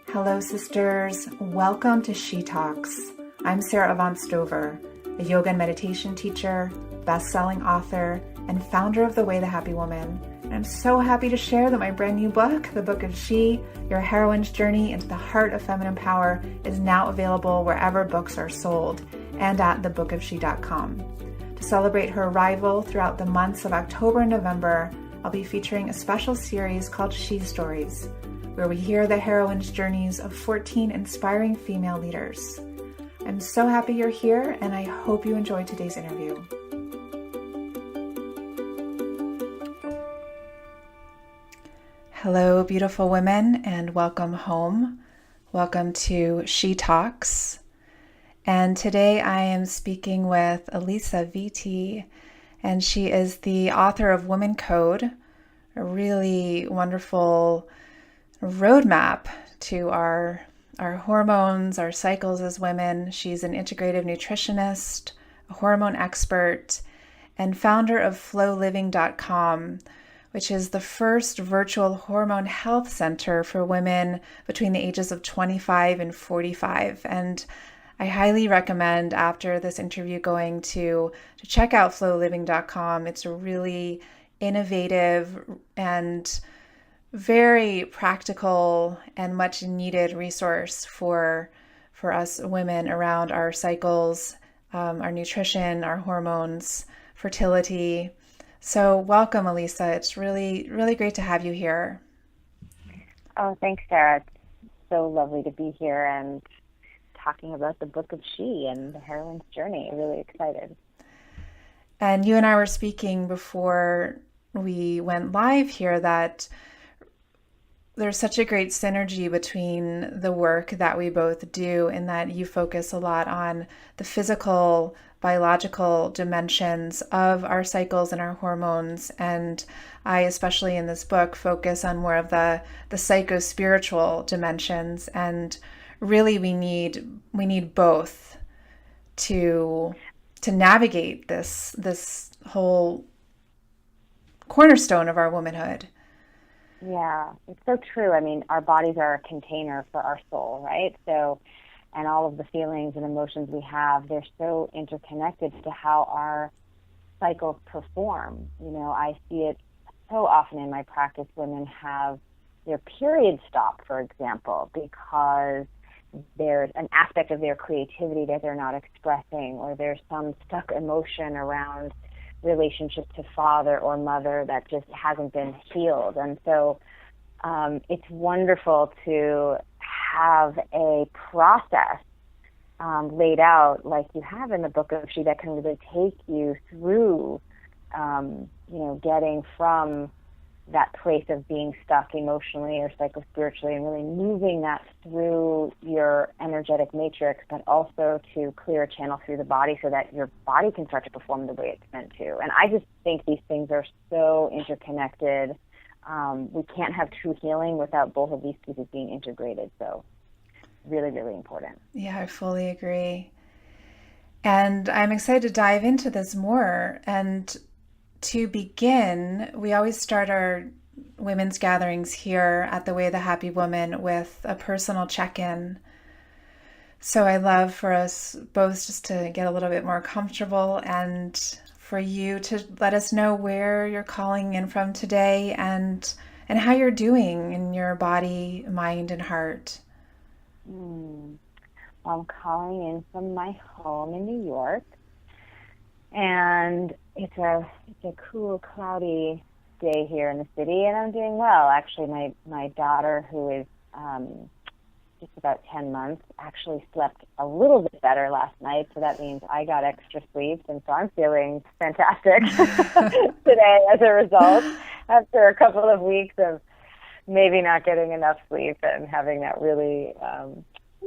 Hello, sisters. Welcome to She Talks. I'm Sara Avant Stover, a yoga and meditation teacher, best-selling author, and founder of The Way the Happy Woman. And I'm so happy to share that my brand new book, The Book of She, Your Heroine's Journey into the Heart of Feminine Power, is now available wherever books are sold and at thebookofshe.com. To celebrate her arrival throughout the months of October and November, I'll be featuring a special series called She Stories, where we hear the heroines' journeys of 14 inspiring female leaders. I'm so happy you're here, and I hope you enjoyed today's interview. Hello, beautiful women, and welcome home. Welcome to She Talks. And today I am speaking with Alisa Vitti, and she is the author of Woman Code, a really wonderful roadmap to our hormones, our cycles as women. She's an integrative nutritionist, a hormone expert, and founder of flowliving.com, which is the first virtual hormone health center for women between the ages of 25 and 45. And I highly recommend after this interview going to check out flowliving.com. It's a really innovative and very practical and much needed resource for us women around our cycles, our nutrition, our hormones, fertility. So welcome, Alisa. It's really, really great to have you here. Oh, thanks, Sarah. It's so lovely to be here and talking about the Book of She and the heroine's journey. Really excited. And you and I were speaking before we went live here that there's such a great synergy between the work that we both do, in that you focus a lot on the physical, biological dimensions of our cycles and our hormones. And I, especially in this book, focus on more of the psycho-spiritual dimensions. And really we need both to navigate this whole cornerstone of our womanhood. Yeah, it's so true. I mean, our bodies are a container for our soul, right? So, and all of the feelings and emotions we have, they're so interconnected to how our cycles perform. You know, I see it so often in my practice. Women have their period stop, for example, because there's an aspect of their creativity that they're not expressing, or there's some stuck emotion around relationship to father or mother that just hasn't been healed. And so it's wonderful to have a process laid out like you have in the Book of She that can really take you through, getting from that place of being stuck emotionally or psychospiritually and really moving that through your energetic matrix, but also to clear a channel through the body so that your body can start to perform the way it's meant to. And I just think these things are so interconnected. We can't have true healing without both of these pieces being integrated. So really, really important. Yeah, I fully agree. And I'm excited to dive into this more. And to begin, we always start our women's gatherings here at The Way the Happy Woman with a personal check-in. So I love for us both just to get a little bit more comfortable and for you to let us know where you're calling in from today and how you're doing in your body, mind, and heart. I'm calling in from my home in New York. And it's a cool, cloudy day here in the city, and I'm doing well. Actually, my daughter, who is just about 10 months, actually slept a little bit better last night, so that means I got extra sleep, and so I'm feeling fantastic today as a result, after a couple of weeks of maybe not getting enough sleep and having that really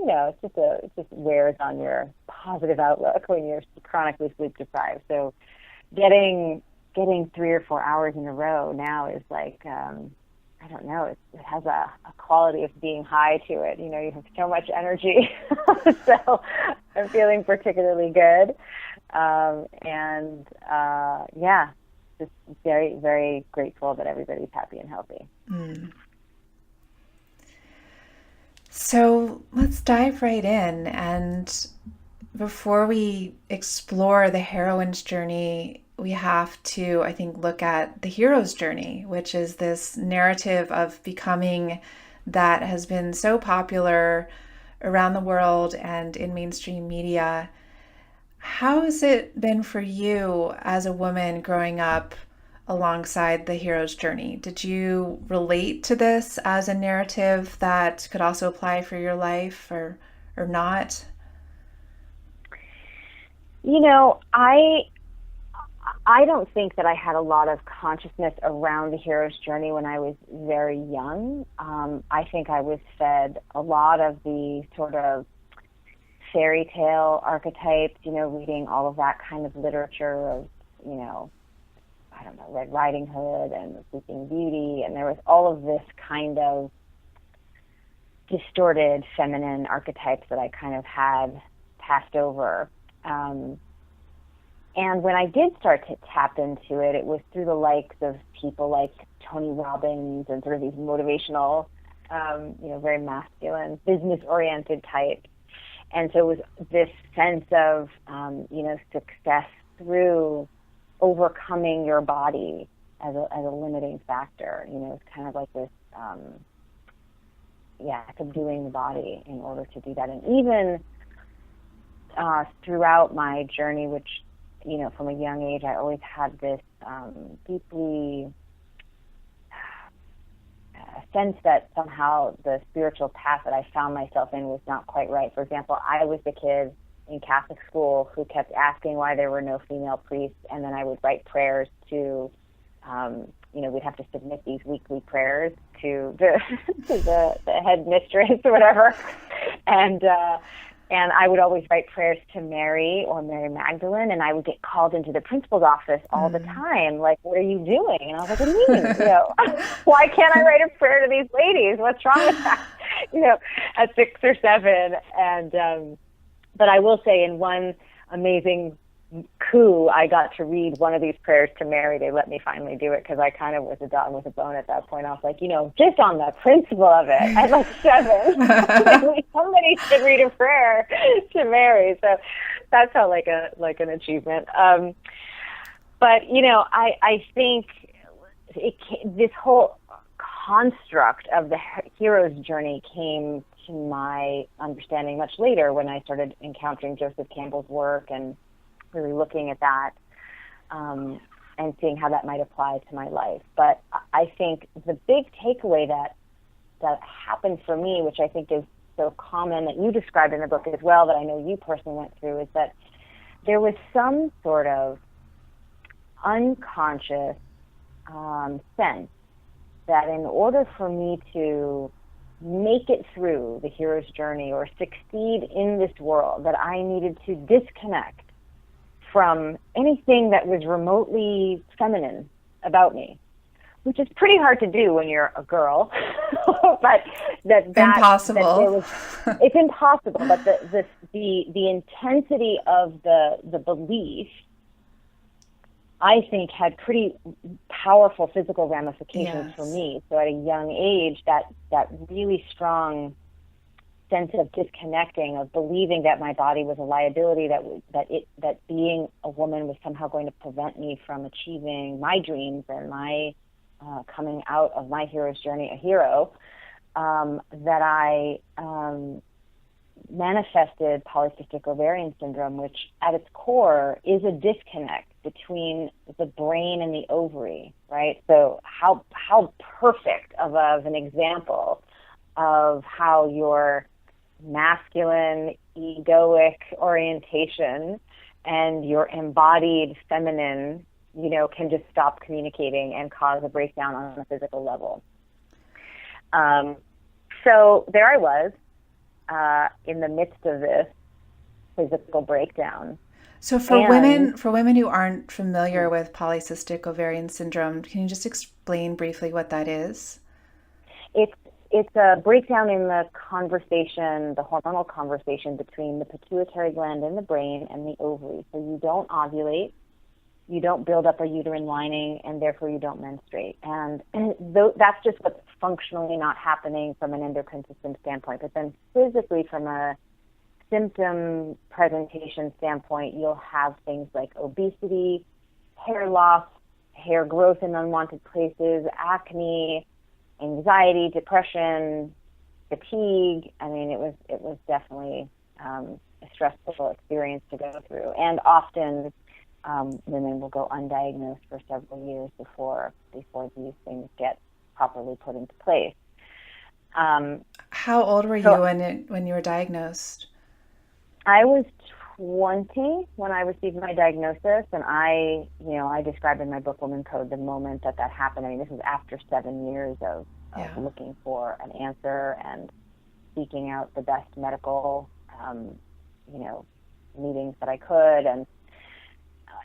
it just wears on your positive outlook when you're chronically sleep deprived. So getting 3 or 4 hours in a row now is like, I don't know, it has a quality of being high to it. You know, you have so much energy. So I'm feeling particularly good. just very, very grateful that everybody's happy and healthy. Mm. So let's dive right in. And before we explore the heroine's journey, we have to, I think, look at the hero's journey, which is this narrative of becoming that has been so popular around the world and in mainstream media. How has it been for you as a woman growing up alongside the hero's journey? Did you relate to this as a narrative that could also apply for your life or not? You know, I don't think that I had a lot of consciousness around the hero's journey when I was very young. I think I was fed a lot of the sort of fairy tale archetypes, reading all of that kind of literature of, I don't know, Red Riding Hood and the Sleeping Beauty, and there was all of this kind of distorted feminine archetypes that I kind of had passed over. And when I did start to tap into it, it was through the likes of people like Tony Robbins and sort of these motivational, very masculine, business-oriented types. And so it was this sense of, success through overcoming your body as a limiting factor. It's kind of like this, subduing the body in order to do that. And even throughout my journey, which, from a young age, I always had this deeply sense that somehow the spiritual path that I found myself in was not quite right. For example, I was the kid in Catholic school who kept asking why there were no female priests, and then I would write prayers to, we'd have to submit these weekly prayers to the head mistress or whatever, and I would always write prayers to Mary or Mary Magdalene, and I would get called into the principal's office all the time, like, what are you doing? And I was like, what do you mean? Why can't I write a prayer to these ladies? What's wrong with that? At 6 or 7. And, but I will say in one amazing coup, I got to read one of these prayers to Mary. They let me finally do it because I kind of was a dog with a bone at that point. I was like, just on the principle of it, at like 7, somebody should read a prayer to Mary. So that felt like an achievement. But I think this whole construct of the hero's journey came to my understanding much later when I started encountering Joseph Campbell's work and really looking at that and seeing how that might apply to my life. But I think the big takeaway that happened for me, which I think is so common that you described in the book as well, that I know you personally went through, is that there was some sort of unconscious sense that in order for me to make it through the hero's journey or succeed in this world, that I needed to disconnect from anything that was remotely feminine about me, which is pretty hard to do when you're a girl. But impossible. It's impossible. But the intensity of the belief, I think, had pretty powerful physical ramifications for me. So at a young age, that really strong sense of disconnecting, of believing that my body was a liability, that being a woman was somehow going to prevent me from achieving my dreams and my coming out of my hero's journey a hero, that I manifested polycystic ovarian syndrome, which at its core is a disconnect between the brain and the ovary, right? So how perfect of an example of how your masculine, egoic orientation and your embodied feminine, can just stop communicating and cause a breakdown on a physical level. So there I was in the midst of this physical breakdown. So for women who aren't familiar with polycystic ovarian syndrome, can you just explain briefly what that is? It's a breakdown in the conversation, the hormonal conversation between the pituitary gland in the brain and the ovary. So you don't ovulate, you don't build up a uterine lining, and therefore you don't menstruate. And that's just what's functionally not happening from an endocrine system standpoint. But then physically, from a symptom presentation standpoint, you'll have things like obesity, hair loss, hair growth in unwanted places, acne, anxiety, depression, fatigue. I mean, it was definitely a stressful experience to go through. And often women will go undiagnosed for several years before these things get properly put into place. How old were you when you were diagnosed? I was 20 when I received my diagnosis, and I described in my book Woman Code the moment that happened. I mean, this was after 7 years of looking for an answer and seeking out the best medical, meetings that I could. And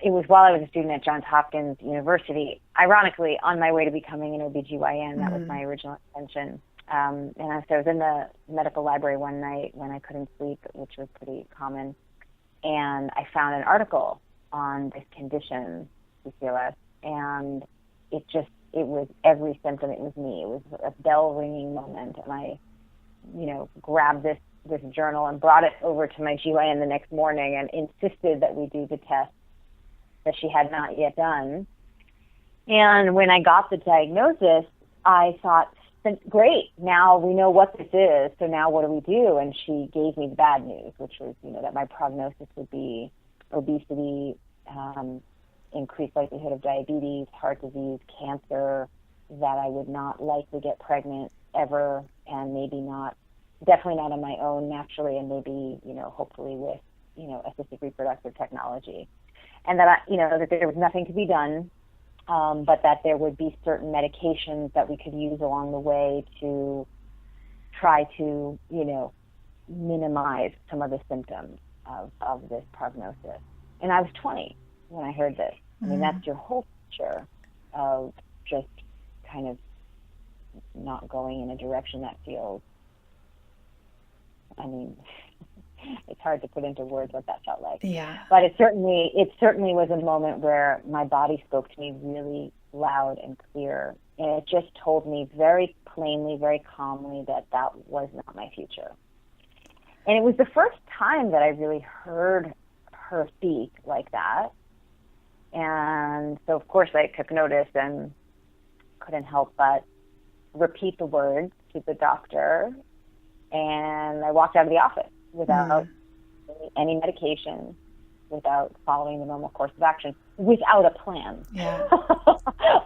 it was while I was a student at Johns Hopkins University, ironically, on my way to becoming an OBGYN. That was my original intention. So I was in the medical library one night when I couldn't sleep, which was pretty common, and I found an article on this condition, PCOS, and it was every symptom. It was me. It was a bell-ringing moment, and I, grabbed this journal and brought it over to my GYN the next morning and insisted that we do the test that she had not yet done. And when I got the diagnosis, I thought, great, now we know what this is, so now what do we do? And she gave me the bad news, which was, that my prognosis would be obesity, increased likelihood of diabetes, heart disease, cancer, that I would not likely get pregnant ever, and definitely not on my own naturally, and maybe, hopefully with, assisted reproductive technology. And that that there was nothing to be done, but that there would be certain medications that we could use along the way to try to, minimize some of the symptoms of this prognosis. And I was 20 when I heard this. I mean, that's your whole picture of just kind of not going in a direction that feels, it's hard to put into words what that felt like. Yeah. But it certainly was a moment where my body spoke to me really loud and clear. And it just told me very plainly, very calmly that was not my future. And it was the first time that I really heard her speak like that. And so, of course, I took notice and couldn't help but repeat the words to the doctor. And I walked out of the office without any medication, without following the normal course of action, without a plan. Yeah.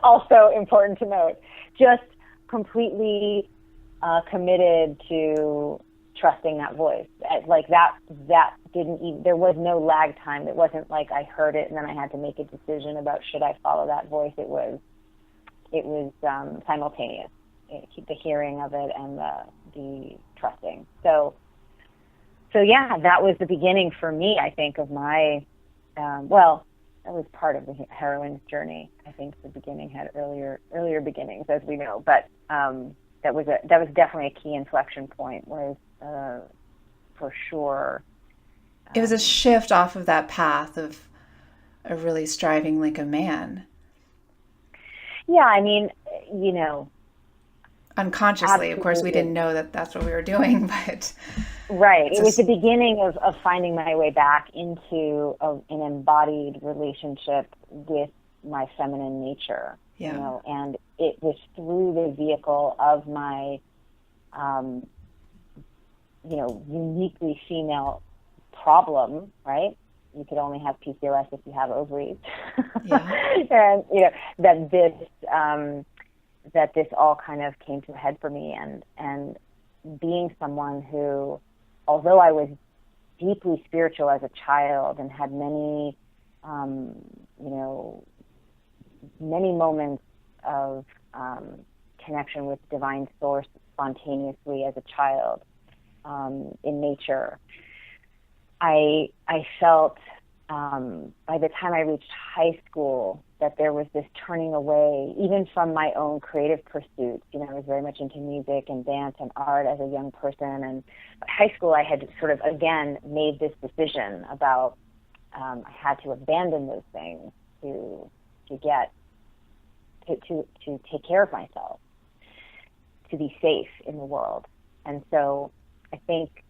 Also important to note, just completely committed to trusting that voice. Like that didn't even, there was no lag time. It wasn't like I heard it and then I had to make a decision about should I follow that voice. It was simultaneous, the hearing of it and the trusting. So yeah, that was the beginning for me, I think, of my, that was part of the heroine's journey. I think the beginning had earlier beginnings, as we know, but that was definitely a key inflection point, was for sure. It was a shift off of that path of really striving like a man. Yeah, unconsciously, absolutely. Of course, we didn't know that that's what we were doing, but... Right. It was the beginning of finding my way back into an embodied relationship with my feminine nature. Yeah. And it was through the vehicle of my, uniquely female problem, right? You could only have PCOS if you have ovaries. Yeah. And, that this all kind of came to a head for me, and being someone who, although I was deeply spiritual as a child and had many, many moments of connection with divine source spontaneously as a child in nature, I felt by the time I reached high school that there was this turning away, even from my own creative pursuits. I was very much into music and dance and art as a young person. And by high school, I had sort of, again, made this decision about I had to abandon those things to get to take care of myself, to be safe in the world. And so I think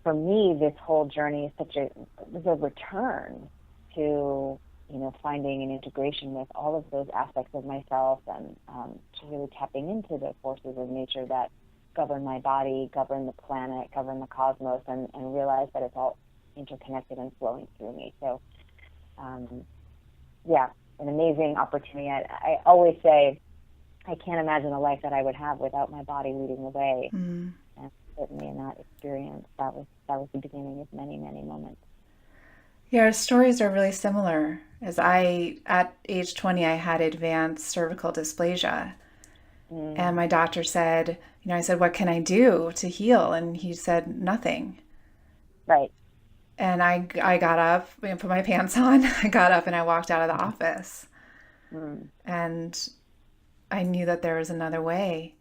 for me, this whole journey is a return to, finding an integration with all of those aspects of myself, and to really tapping into the forces of nature that govern my body, govern the planet, govern the cosmos, and realize that it's all interconnected and flowing through me. So, an amazing opportunity. I always say I can't imagine a life that I would have without my body leading the way. And certainly in that experience, that was the beginning of many, many moments. Yeah, our stories are really similar. At age 20, I had advanced cervical dysplasia. And my doctor said, I said, what can I do to heal? And he said, nothing. Right. And I got up and put my pants on. I got up and I walked out of the office. And I knew that there was another way.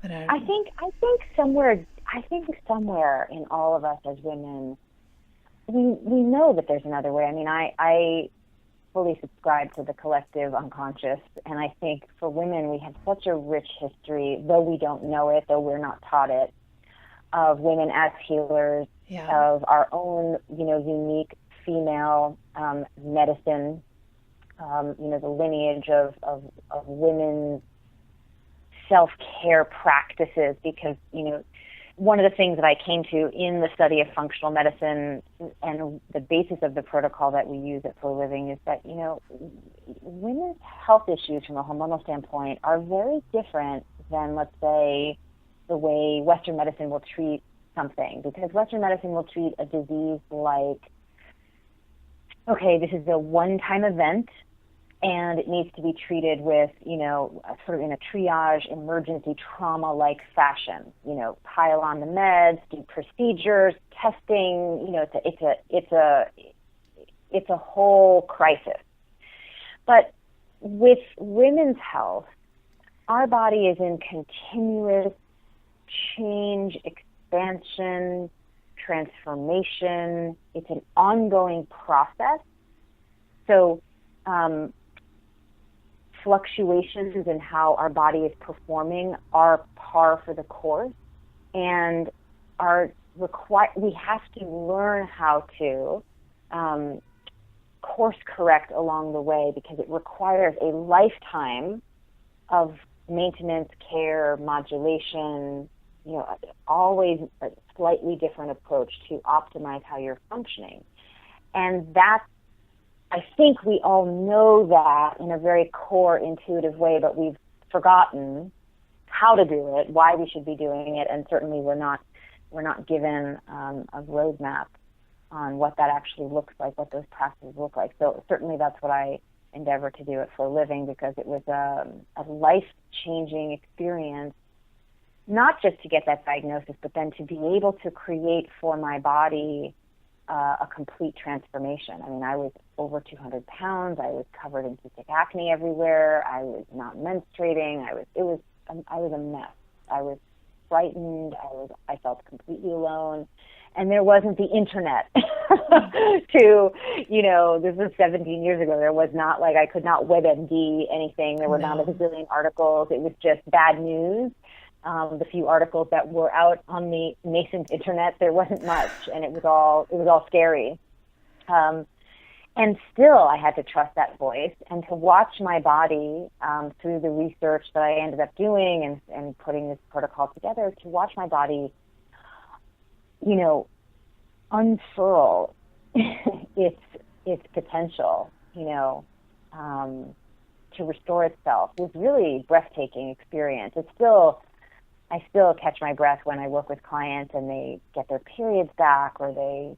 But I think somewhere in all of us as women, we know that there's another way. I mean, I fully subscribe to the collective unconscious, and I think for women we have such a rich history, though we don't know it, though we're not taught it, of women as healers, of our own, unique female medicine, the lineage of women's self-care practices, because, one of the things that I came to in the study of functional medicine and the basis of the protocol that we use it for a living is that, women's health issues from a hormonal standpoint are very different than, let's say, the way Western medicine will treat something. Because Western medicine will treat a disease like, okay, this is a one-time event, and it needs to be treated with, sort of in a triage, emergency trauma-like fashion. Pile on the meds, do procedures, testing. It's a whole crisis. But with women's health, our body is in continuous change, expansion, transformation. It's an ongoing process. So, fluctuations in how our body is performing are par for the course, and we have to learn how to course correct along the way, because it requires a lifetime of maintenance, care, modulation, always a slightly different approach to optimize how you're functioning. And that's, I think we all know that in a very core intuitive way, but we've forgotten how to do it, why we should be doing it, and certainly we're not given a roadmap on what that actually looks like, what those practices look like. So certainly that's what I endeavor to do it for a living, because it was a life-changing experience, not just to get that diagnosis, but then to be able to create for my body a complete transformation. I mean, I was over 200 pounds. I was covered in cystic acne everywhere. I was not menstruating. I was a mess. I was frightened. I felt completely alone. And there wasn't the internet this was 17 years ago. There was not, I could not WebMD anything. There were not a gazillion articles. It was just bad news. The few articles that were out on the nascent internet, there wasn't much, and it was all scary. And still, I had to trust that voice and to watch my body through the research that I ended up doing and putting this protocol together, to watch my body, unfurl its potential, to restore itself was really breathtaking experience. I still catch my breath when I work with clients and they get their periods back, or the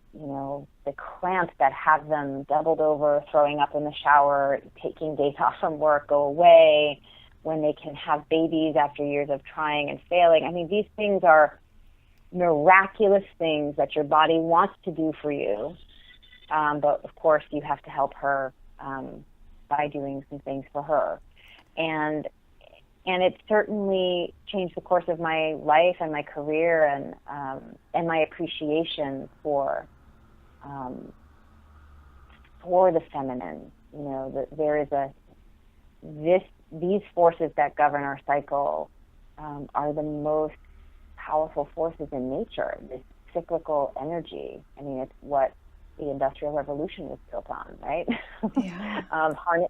cramps that have them doubled over, throwing up in the shower, taking days off from work go away, when they can have babies after years of trying and failing. I mean, these things are miraculous things that your body wants to do for you. But of course you have to help her by doing some things for her. And it certainly changed the course of my life and my career, and my appreciation for for the feminine. There is these forces that govern our cycle are the most powerful forces in nature. This cyclical energy. I mean, it's what the Industrial Revolution was built on, right? Yeah.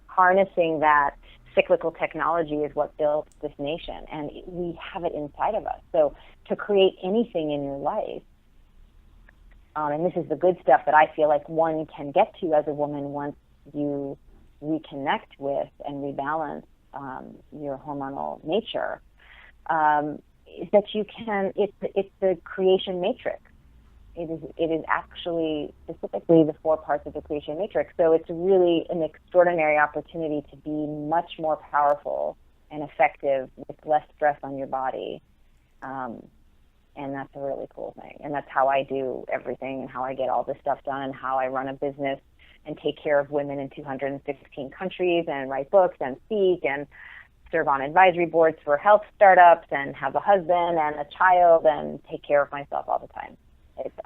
Harnessing that cyclical technology is what built this nation, and we have it inside of us. So to create anything in your life, and this is the good stuff that I feel like one can get to as a woman once you reconnect with and rebalance your hormonal nature, is that you can, it's the creation matrix. It is actually specifically the 4 parts of the creation matrix. So it's really an extraordinary opportunity to be much more powerful and effective with less stress on your body. And that's a really cool thing. And that's how I do everything, and how I get all this stuff done, and how I run a business and take care of women in 216 countries, and write books and speak and serve on advisory boards for health startups, and have a husband and a child, and take care of myself all the time.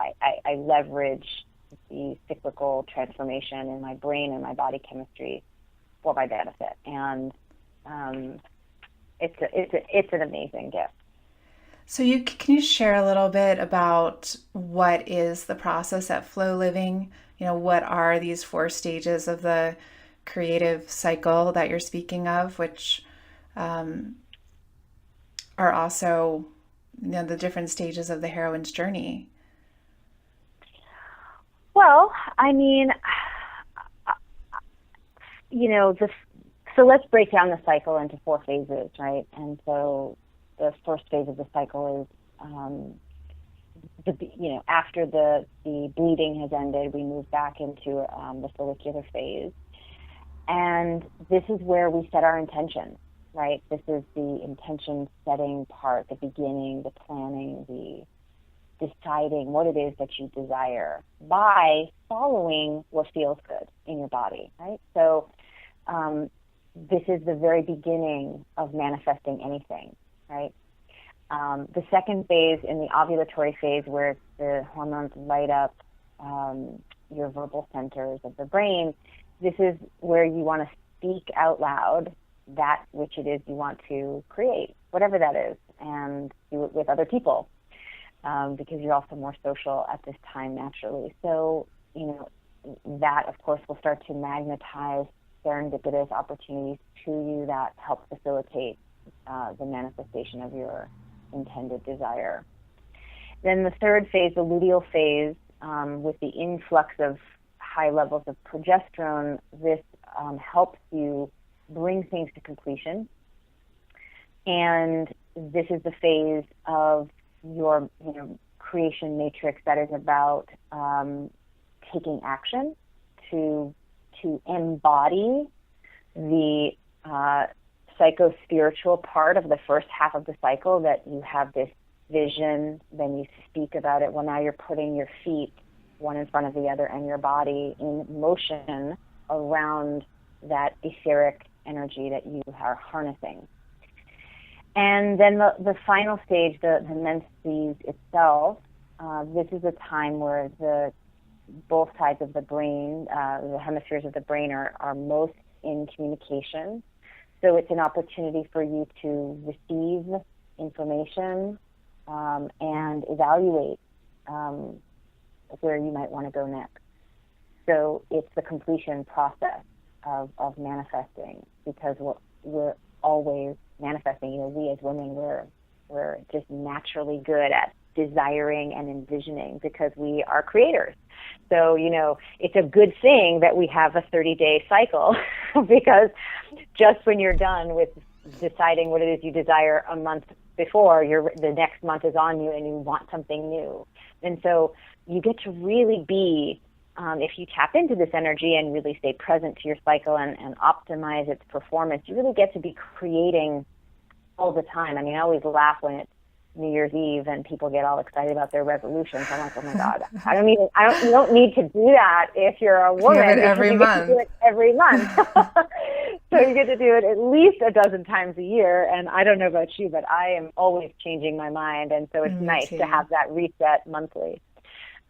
I leverage the cyclical transformation in my brain and my body chemistry for my benefit, and it's an amazing gift. So can you share a little bit about what is the process at Flow Living? What are these 4 stages of the creative cycle that you're speaking of, which are also the different stages of the heroine's journey? Well, I mean, so let's break down the cycle into 4 phases, right? And so the first phase of the cycle is, after the bleeding has ended, we move back into the follicular phase. And this is where we set our intention, right? This is the intention setting part, the beginning, the planning, the deciding what it is that you desire by following what feels good in your body, right? So this is the very beginning of manifesting anything, right? The second phase, in the ovulatory phase, where the hormones light up your verbal centers of the brain, this is where you want to speak out loud that which it is you want to create, whatever that is, and do it with other people. Because you're also more social at this time naturally. So, that, of course, will start to magnetize serendipitous opportunities to you that help facilitate the manifestation of your intended desire. Then the third phase, the luteal phase, with the influx of high levels of progesterone, this helps you bring things to completion. And this is the phase of your creation matrix that is about taking action to embody the psycho-spiritual part of the first half of the cycle, that you have this vision, then you speak about it. Well, now you're putting your feet one in front of the other and your body in motion around that etheric energy that you are harnessing. And then the final stage, the menses itself, this is a time where both sides of the brain, the hemispheres of the brain are most in communication. So it's an opportunity for you to receive information and evaluate where you might want to go next. So it's the completion process of manifesting, because we're always manifesting. We as women, we're just naturally good at desiring and envisioning, because we are creators. So, it's a good thing that we have a 30-day cycle, because just when you're done with deciding what it is you desire a month before, the next month is on you and you want something new. And so you get to really be, if you tap into this energy and really stay present to your cycle and optimize its performance, you really get to be creating all the time. I mean, I always laugh when it's New Year's Eve and people get all excited about their resolutions. I'm like, oh my God, you don't need to do that if you're a woman. You have it every month. Get to do it every month. So you get to do it at least a dozen times a year. And I don't know about you, but I am always changing my mind. And so it's nice to have that reset monthly.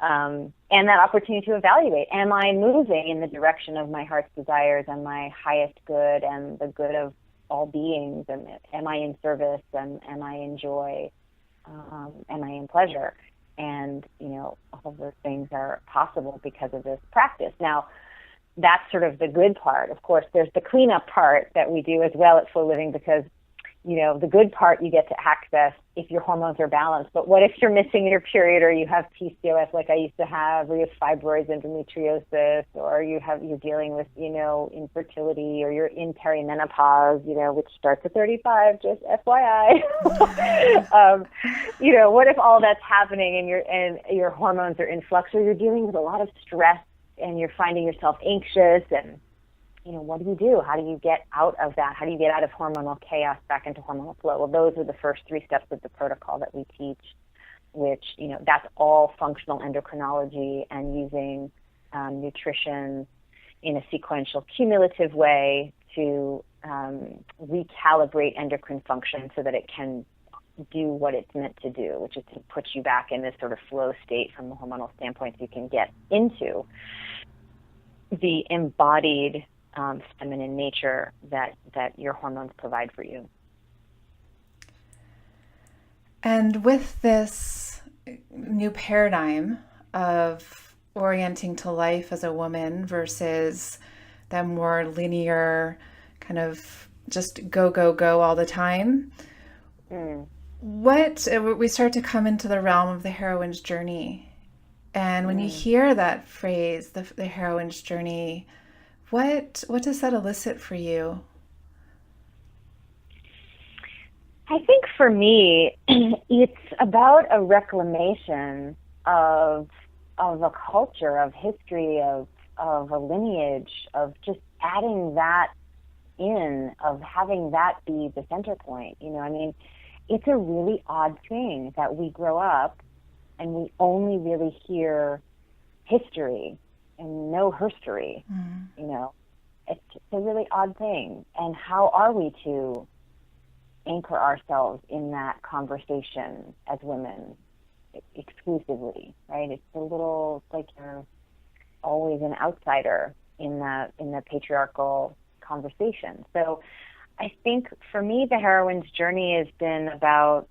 And that opportunity to evaluate, am I moving in the direction of my heart's desires and my highest good and the good of all beings? And am I in service, and am I in joy? Am I in pleasure? And, all of those things are possible because of this practice. Now, that's sort of the good part. Of course, there's the cleanup part that we do as well at Flow Living, because the good part you get to access if your hormones are balanced. But what if you're missing your period, or you have PCOS like I used to have, or you have fibroids, endometriosis, or you're dealing with, infertility, or you're in perimenopause, which starts at 35, just FYI. What if all that's happening and your hormones are in flux, or you're dealing with a lot of stress and you're finding yourself anxious, and what do? How do you get out of that? How do you get out of hormonal chaos back into hormonal flow? Well, those are the first 3 steps of the protocol that we teach, which, that's all functional endocrinology and using nutrition in a sequential, cumulative way to recalibrate endocrine function so that it can do what it's meant to do, which is to put you back in this sort of flow state from a hormonal standpoint, so you can get into the embodied feminine nature that your hormones provide for you. And with this new paradigm of orienting to life as a woman versus that more linear kind of just go, go, go all the time, we start to come into the realm of the heroine's journey. And when you hear that phrase, the heroine's journey, what does that elicit for you? I think for me, it's about a reclamation of a culture, of history, of a lineage, of just adding that in, of having that be the center point. It's a really odd thing that we grow up and we only really hear history and no herstory. It's a really odd thing. And how are we to anchor ourselves in that conversation as women exclusively, right? It's like you're always an outsider in the patriarchal conversation. So I think for me, the heroine's journey has been about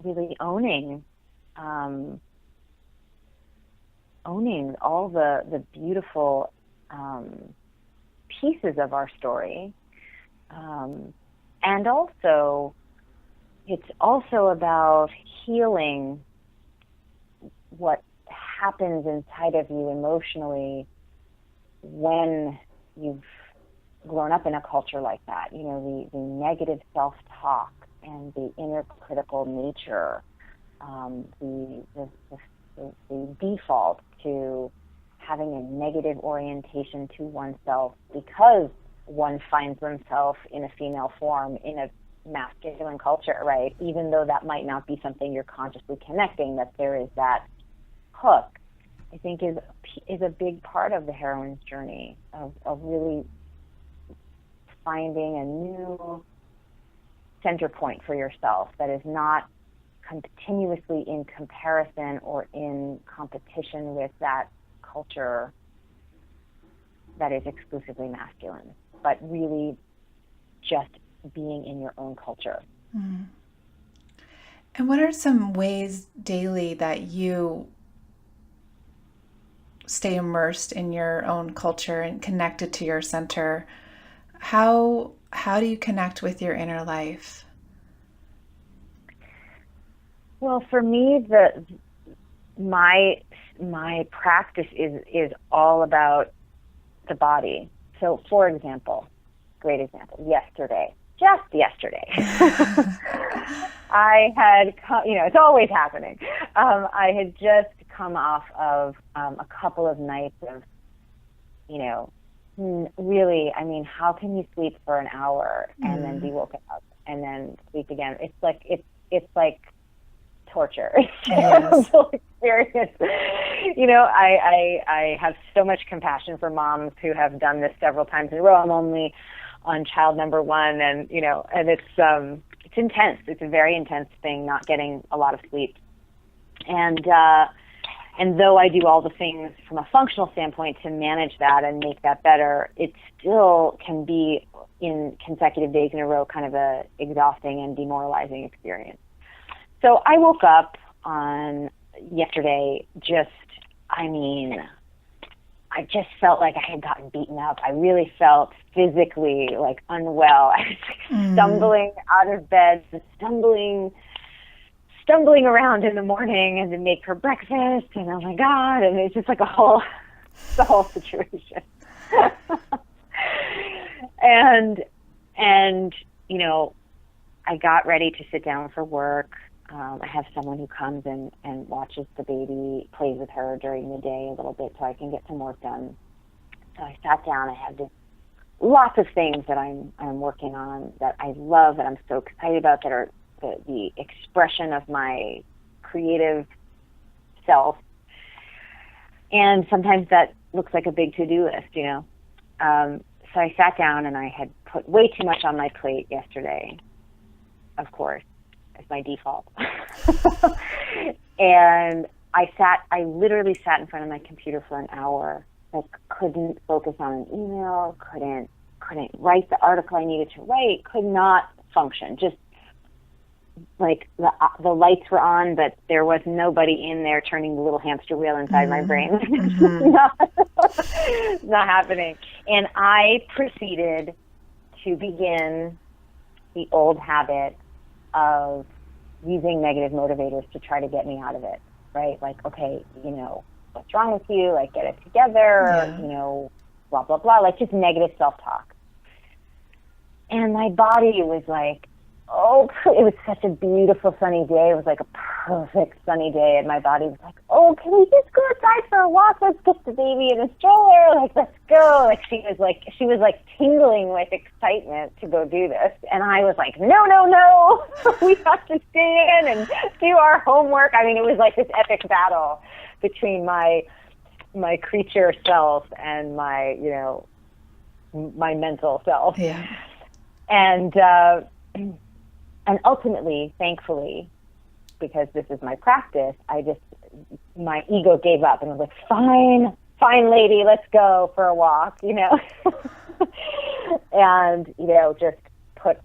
really owning all the beautiful pieces of our story, and also it's also about healing what happens inside of you emotionally when you've grown up in a culture like that. The negative self-talk and the inner critical nature, the default to having a negative orientation to oneself because one finds oneself in a female form in a masculine culture, right? Even though that might not be something you're consciously connecting, that there is that hook, I think is a big part of the heroine's journey of really finding a new center point for yourself that is not continuously in comparison or in competition with that culture that is exclusively masculine, but really just being in your own culture. Mm. And what are some ways daily that you stay immersed in your own culture and connected to your center? How do you connect with your inner life? Well, for me, my practice is all about the body. So, for example, great example, just yesterday, I had, it's always happening. I had just come off of a couple of nights of, really, how can you sleep for an hour and then be woken up and then sleep again? It's like torture. It's a terrible experience. I have so much compassion for moms who have done this several times in a row. I'm only on child number 1, and and it's intense. It's a very intense thing, not getting a lot of sleep. And And though I do all the things from a functional standpoint to manage that and make that better, it still can be in consecutive days in a row kind of a exhausting and demoralizing experience. So I woke up on yesterday I just felt like I had gotten beaten up. I really felt physically like unwell. I was like stumbling out of bed, stumbling around in the morning and to make her breakfast, and oh my God, and it's just like the whole situation. and you know, I got ready to sit down for work. I have someone who comes and watches the baby, plays with her during the day a little bit so I can get some work done. So I sat down. I have lots of things that I'm working on that I love, that I'm so excited about, that are the expression of my creative self. And sometimes that looks like a big to-do list, you know. So I sat down and I had put way too much on my plate yesterday, of course, as my default. And I literally sat in front of my computer for an hour. Like, couldn't focus on an email, couldn't write the article I needed to write, could not function. Just like the lights were on, but there was nobody in there turning the little hamster wheel inside my brain. Not happening. And I proceeded to begin the old habit of using negative motivators to try to get me out of it, right? Like, okay, you know, what's wrong with you? Like, get it together, you know, blah, blah, blah, like just negative self-talk. And my body was like, oh, it was such a beautiful sunny day. It was like a perfect sunny day. And my body was like, oh, can we just go outside for a walk? Let's get the baby in a stroller. Like, let's go. Like, she was like tingling with excitement to go do this. And I was like, no. We have to stay in and do our homework. I mean, it was like this epic battle between my creature self and my, you know, my mental self. Yeah. And ultimately, thankfully, because this is my practice, my ego gave up and was like, fine lady, let's go for a walk, you know. And, you know, just put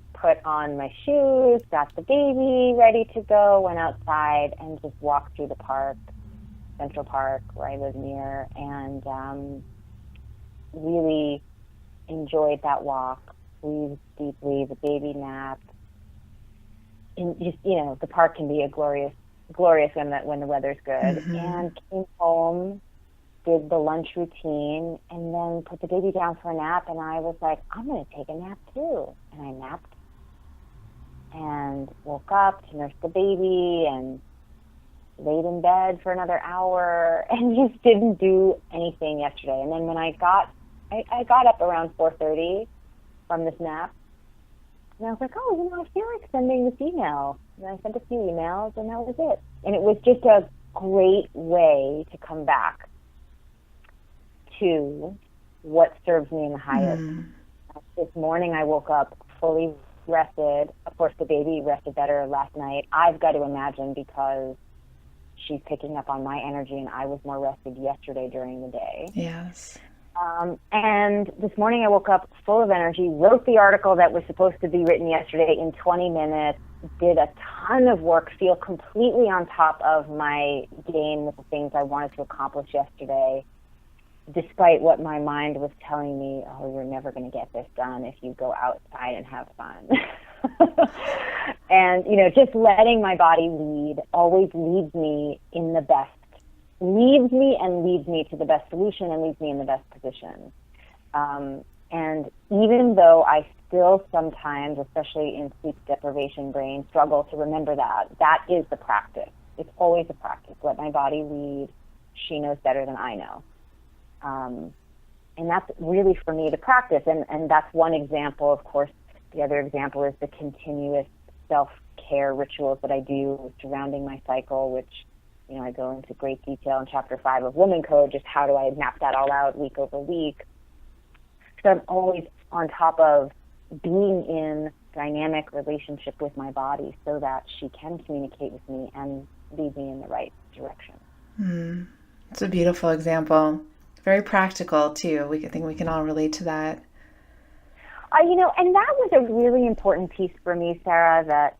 on my shoes, got the baby ready to go, went outside and just walked through the park, Central Park, where I live near, and really enjoyed that walk, breathed deeply, the baby napped. And just, you know, the park can be a glorious when the weather's good. And came home, did the lunch routine, and then put the baby down for a nap. And I was like, I'm going to take a nap too. And I napped and woke up to nurse the baby and laid in bed for another hour and just didn't do anything yesterday. And then when I got up around 4:30 from this nap. And I was like, oh, you know, I feel like sending this email. And I sent a few emails, and that was it. And it was just a great way to come back to what serves me in the highest. This morning I woke up fully rested. Of course, the baby rested better last night. I've got to imagine because she's picking up on my energy, and I was more rested yesterday during the day. Yes. And this morning I woke up full of energy, wrote the article that was supposed to be written yesterday in 20 minutes, did a ton of work, feel completely on top of my game with the things I wanted to accomplish yesterday, despite what my mind was telling me, oh, you're never going to get this done if you go outside and have fun. And, you know, just letting my body lead always leads me in the best. Leads me to the best solution and leaves me in the best position. And even though I still sometimes, especially in sleep deprivation brain, struggle to remember that is the practice. It's always a practice. Let my body lead. She knows better than I know. And that's really, for me, the practice. And that's one example. Of course, the other example is the continuous self-care rituals that I do surrounding my cycle, which, you know, I go into great detail in Chapter 5 of Woman Code, just how do I map that all out week over week. So I'm always on top of being in dynamic relationship with my body so that she can communicate with me and lead me in the right direction. It's a beautiful example. Very practical too. I think we can all relate to that. And that was a really important piece for me, Sarah, that,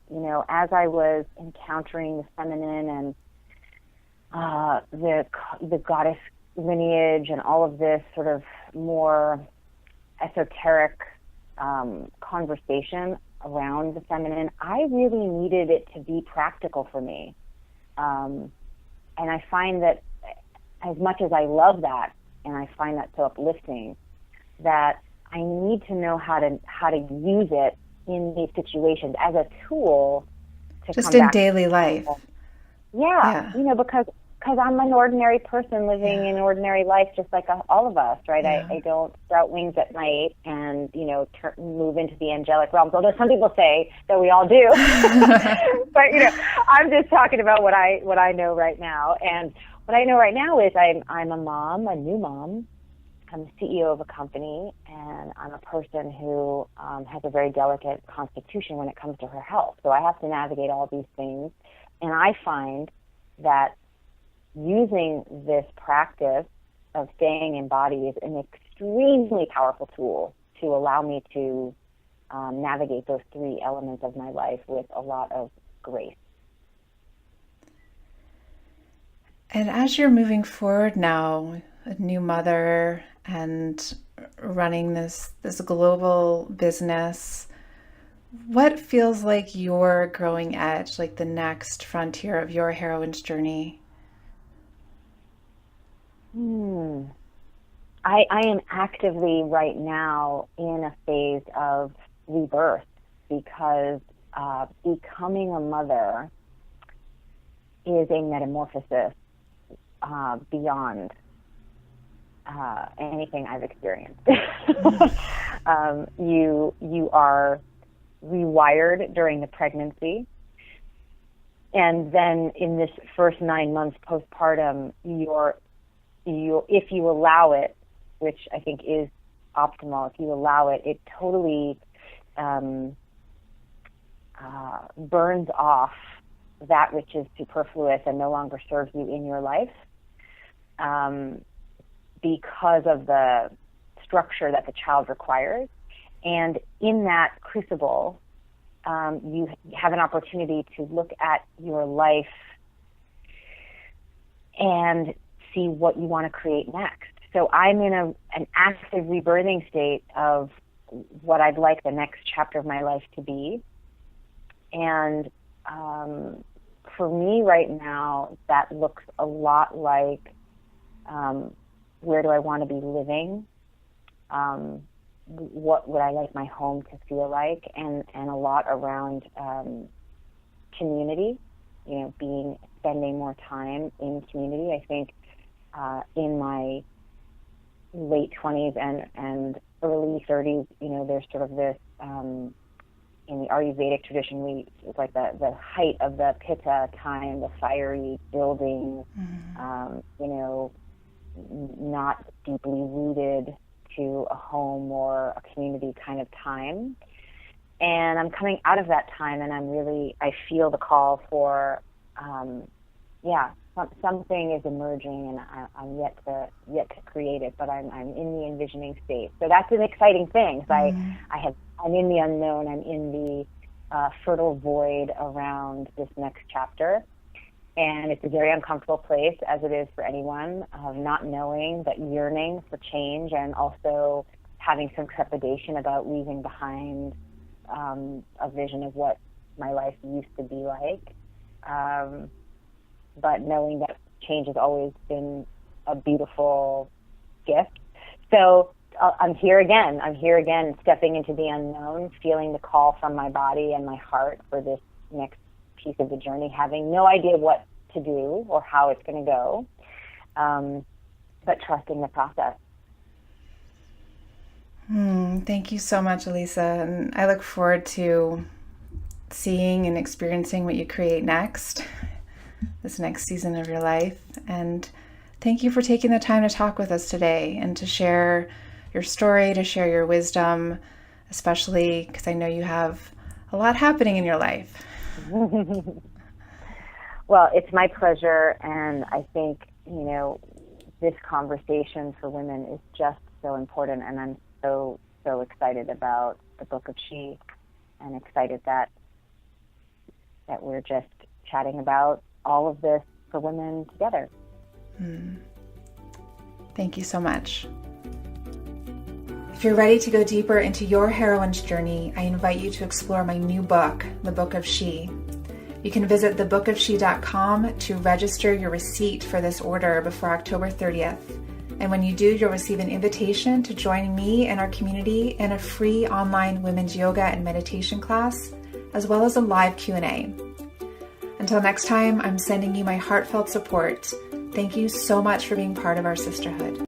as I was encountering the feminine and the goddess lineage and all of this sort of more esoteric conversation around the feminine, I really needed it to be practical for me. And I find that as much as I love that, and I find that so uplifting, that I need to know how to use it in these situations as a tool to Just come in back. daily life. Yeah. Because I'm an ordinary person living an ordinary life, just like all of us, right? Yeah. I don't sprout wings at night and move into the angelic realms. Although some people say that we all do, but I'm just talking about what I know right now. And what I know right now is I'm a mom, a new mom. I'm the CEO of a company, and I'm a person who has a very delicate constitution when it comes to her health. So I have to navigate all these things, and I find that using this practice of staying in body is an extremely powerful tool to allow me to navigate those three elements of my life with a lot of grace. And as you're moving forward now, a new mother and running this global business, what feels like your growing edge, like the next frontier of your heroine's journey? I am actively right now in a phase of rebirth because becoming a mother is a metamorphosis beyond anything I've experienced. You are rewired during the pregnancy, and then in this first 9 months postpartum, if you allow it, which I think is optimal, if you allow it, it totally burns off that which is superfluous and no longer serves you in your life, because of the structure that the child requires. And in that crucible, you have an opportunity to look at your life and see what you want to create next. So I'm in an active rebirthing state of what I'd like the next chapter of my life to be. And for me right now, that looks a lot like where do I want to be living? What would I like my home to feel like? And a lot around community, spending more time in community. I think in my late 20s and early 30s, there's sort of this, in the Ayurvedic tradition, it's like the height of the pitta time, the fiery building, not deeply rooted to a home or a community kind of time. And I'm coming out of that time, and I feel the call for, something is emerging, and I'm yet to create it, but I'm in the envisioning state. So that's an exciting thing. So I'm in the unknown. I'm in the fertile void around this next chapter, and it's a very uncomfortable place, as it is for anyone, of not knowing, but yearning for change, and also having some trepidation about leaving behind a vision of what my life used to be like. But knowing that change has always been a beautiful gift. So I'm here again. Stepping into the unknown, feeling the call from my body and my heart for this next piece of the journey, having no idea what to do or how it's going to go, but trusting the process. Thank you so much, Alisa. And I look forward to seeing and experiencing what you create next, this next season of your life. And thank you for taking the time to talk with us today and to share your story, to share your wisdom, especially because I know you have a lot happening in your life. Well, it's my pleasure. And I think, this conversation for women is just so important, and I'm so excited about the Book of She, and excited that we're just chatting about all of this for women together. Thank you so much. If you're ready to go deeper into your heroine's journey, I invite you to explore my new book, The Book of She. You can visit thebookofshe.com to register your receipt for this order before October 30th. And when you do, you'll receive an invitation to join me and our community in a free online women's yoga and meditation class, as well as a live Q&A. Until next time, I'm sending you my heartfelt support. Thank you so much for being part of our sisterhood.